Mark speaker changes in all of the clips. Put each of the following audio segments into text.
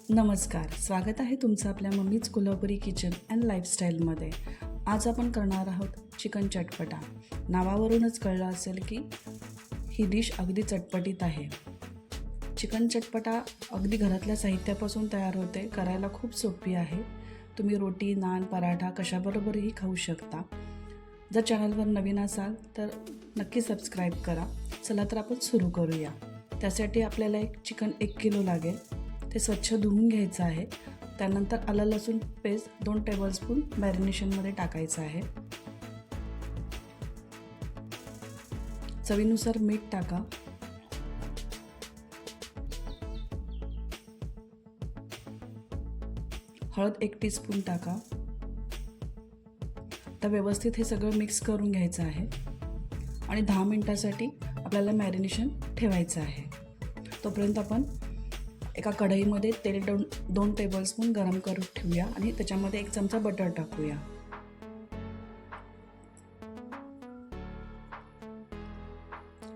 Speaker 1: नमस्कार, स्वागत आहे तुमचं आपल्या मम्मीच कोल्हापुरी किचन अँड लाईफस्टाईलमध्ये. आज आपण करणार आहोत चिकन चटपटा. नावावरूनच कळलं असेल की ही डिश अगदी चटपटीत आहे. चिकन चटपटा अगदी घरातल्या साहित्यापासून तयार होते, करायला खूप सोपी आहे. तुम्ही रोटी, नान, पराठा कशाबरोबरही खाऊ शकता. जर चॅनलवर नवीन असाल तर नक्की सबस्क्राईब करा. चला तर आपण सुरू करूया. त्यासाठी आपल्याला चिकन 1 किलो लागेल. ते स्वच्छ धुवून घ्यायचं आहे. त्यानंतर आलं लसूण पेस्ट 2 टेबलस्पून मॅरिनेशनमध्ये टाकायचं आहे. चवीनुसार मीठ टाका. हळद 1 टीस्पून टाका. तर व्यवस्थित हे सगळं मिक्स करून घ्यायचं आहे आणि 10 मिनिटासाठी आपल्याला मॅरिनेशन ठेवायचं आहे. तोपर्यंत आपण एका कढईमध्ये तेल 2 टेबलस्पून गरम करून ठेवूया आणि त्याच्यामध्ये 1 चमचा बटर टाकूया.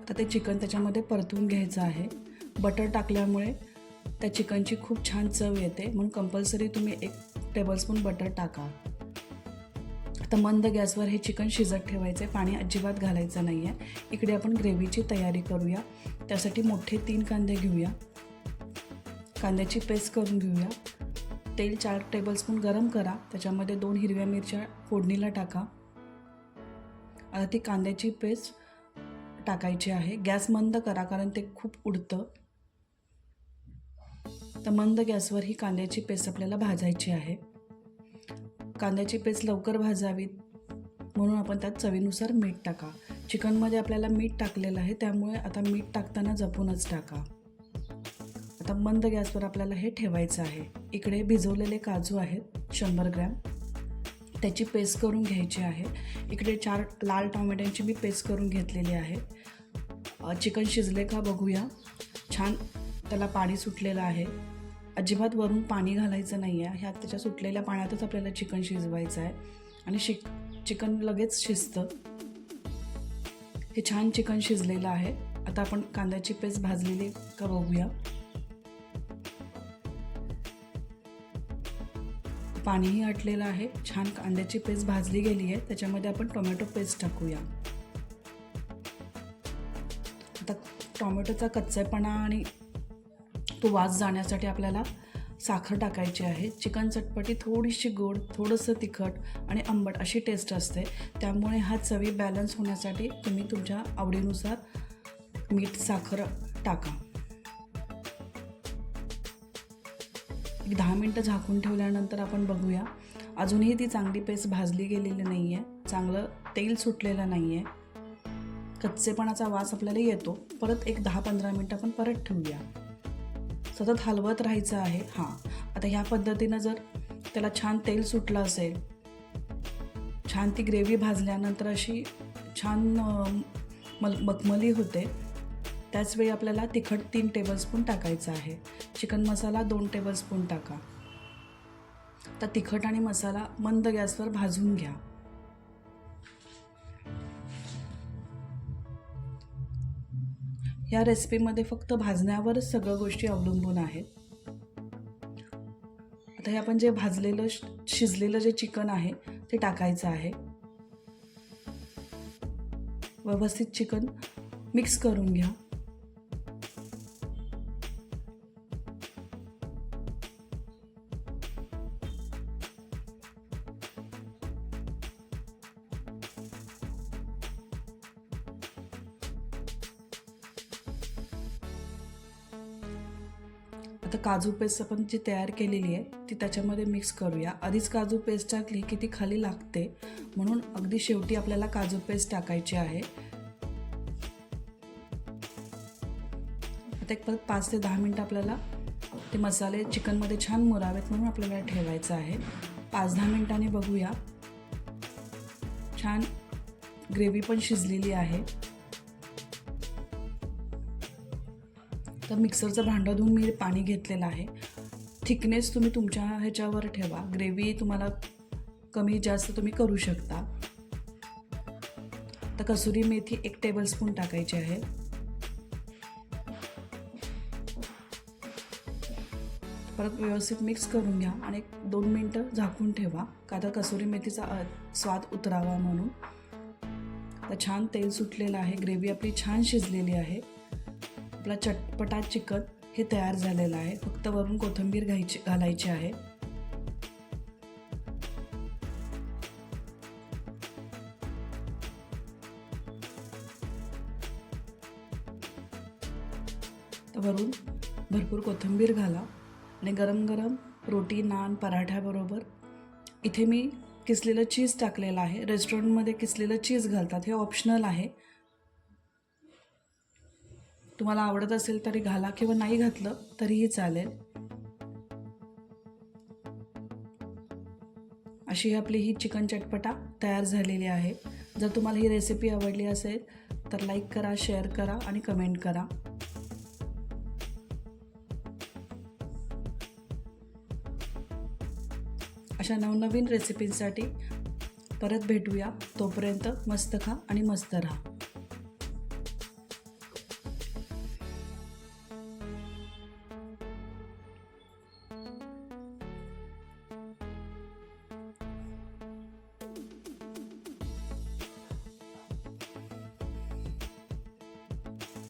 Speaker 1: आता ते चिकन त्याच्यामध्ये परतून घ्यायचं आहे. बटर टाकल्यामुळे त्या चिकनची खूप छान चव येते, म्हणून कंपल्सरी तुम्ही 1 टेबलस्पून बटर टाका. आता मंद गॅसवर हे चिकन शिजत ठेवायचे, पाणी अजिबात घालायचं नाही आहे. इकडे आपण ग्रेव्हीची तयारी करूया. त्यासाठी मोठे 3 कांदे घेऊया. कांद्याची पेस्ट करून घेऊया. तेल 4 टेबलस्पून गरम करा. त्याच्यामध्ये 2 हिरव्या मिरच्या फोडणीला टाका. आता ती कांद्याची पेस्ट टाकायची आहे. गॅस मंद करा, कारण ते खूप उडतं. तर मंद गॅसवर ही कांद्याची पेस्ट आपल्याला भाजायची आहे. कांद्याची पेस्ट लवकर भाजावी म्हणून आपण त्यात चवीनुसार मीठ टाका. चिकनमध्ये आपल्याला मीठ टाकलेलं आहे, त्यामुळे आता मीठ टाकताना जपूनच टाका. आता मंद गॅसवर आपल्याला हे ठेवायचं आहे. इकडे भिजवलेले काजू आहेत 100 ग्रॅम, त्याची पेस्ट करून घ्यायची आहे. इकडे 4 लाल टोमॅटोची मी पेस्ट करून घेतलेली आहे. चिकन शिजले का बघूया. छान त्याला पाणी सुटलेलं आहे. अजिबात वरून पाणी घालायचं नाही आहे. ह्यात त्याच्या सुटलेल्या पाण्यातच आपल्याला चिकन शिजवायचं आहे आणि चिकन लगेच शिजतं. हे छान चिकन शिजलेलं आहे. आता आपण कांद्याची पेस्ट भाजलेली का बघूया. पाणीही आटलेलं आहे. छान कांद्याची पेस्ट भाजली गेली आहे. त्याच्यामध्ये आपण टोमॅटो पेस्ट टाकूया. आता टोमॅटोचा कच्चेपणा आणि तो वास जाण्यासाठी आपल्याला साखर टाकायची आहे. चिकन चटपटी थोडीशी गोड, थोडंसं तिखट आणि आंबट अशी टेस्ट असते. त्यामुळे हा चवी बॅलन्स होण्यासाठी तुम्ही तुमच्या आवडीनुसार मीठ, साखर टाका. 10 मिनटं झाकून ठेवल्यानंतर आपण बघूया. अजूनही ती चांगली पेस्ट भाजली गेलेली नाही आहे. चांगलं तेल सुटलेलं नाही आहे. कच्चेपणाचा वास आपल्याला येतो. परत 10-15 मिनटं आपण परत ठेवूया. सतत हलवत राहायचं आहे. आता ह्या पद्धतीनं जर त्याला छान तेल सुटलं असेल, छान ती ग्रेव्ही भाजल्यानंतर अशी छान मखमली होते, त्याचवेळी आपल्याला तिखट 3 टेबलस्पून टाकायचं आहे. चिकन मसाला 2 टेबलस्पून टाका. तर तिखट आणि मसाला मंद गॅसवर भाजून घ्या. या रेसिपीमध्ये फक्त भाजण्यावरच सगळ्या गोष्टी अवलंबून आहेत. आता हे आपण जे भाजलेलं शिजलेलं जे चिकन आहे ते टाकायचं आहे. व्यवस्थित चिकन मिक्स करून घ्या. आता काजू पेस्ट आपण जी तयार केलेली आहे ती त्याच्यामध्ये मिक्स करूया. आधीच काजू पेस्ट टाकली की ती खाली लागते, म्हणून अगदी शेवटी आपल्याला काजू पेस्ट टाकायची आहे. आता एक परत 5 ते 10 मिनटं आपल्याला ते मसाले चिकनमध्ये छान मुरावेत म्हणून आपल्याला ठेवायचं आहे. 5-10 मिनिटांनी बघूया. छान ग्रेव्ही पण शिजलेली आहे. तर मिक्सरचं भांडं धुवून मी पाणी घेतलेलं आहे. थिकनेस तुम्ही तुमच्या ह्याच्यावर ठेवा. ग्रेव्ही तुम्हाला कमी जास्त तुम्ही करू शकता. तर कसुरी मेथी 1 टेबलस्पून टाकायची आहे. परत व्यवस्थित मिक्स करून घ्या आणि 2 मिनटं झाकून ठेवा, का तर कसुरी मेथीचा स्वाद उतरावा म्हणून. तर छान तेल सुटलेलं आहे, ग्रेव्ही आपली छान शिजलेली आहे. आपला चटपटा चिकन हे तयार झालेलं आहे. फक्त वरून कोथिंबीर घालायची आहे. तर वरून भरपूर कोथिंबीर घाला आणि गरम गरम रोटी, नान, पराठ्याबरोबर. इथे मी किसलेलं चीज टाकलेलं आहे. रेस्टॉरंटमध्ये किसलेलं चीज घालतात, हे ऑप्शनल आहे. तुम्हाला आवडत असेल तरी घाला किंवा नाही घातलं तरीही चालेल. अशी आपली ही चिकन चटपटा तयार झालेली आहे. जर तुम्हाला ही रेसिपी आवडली असेल तर लाईक करा, शेअर करा आणि कमेंट करा. अशा नवनवीन रेसिपींसाठी परत भेटूया. तोपर्यंत मस्त खा आणि मस्त राहा.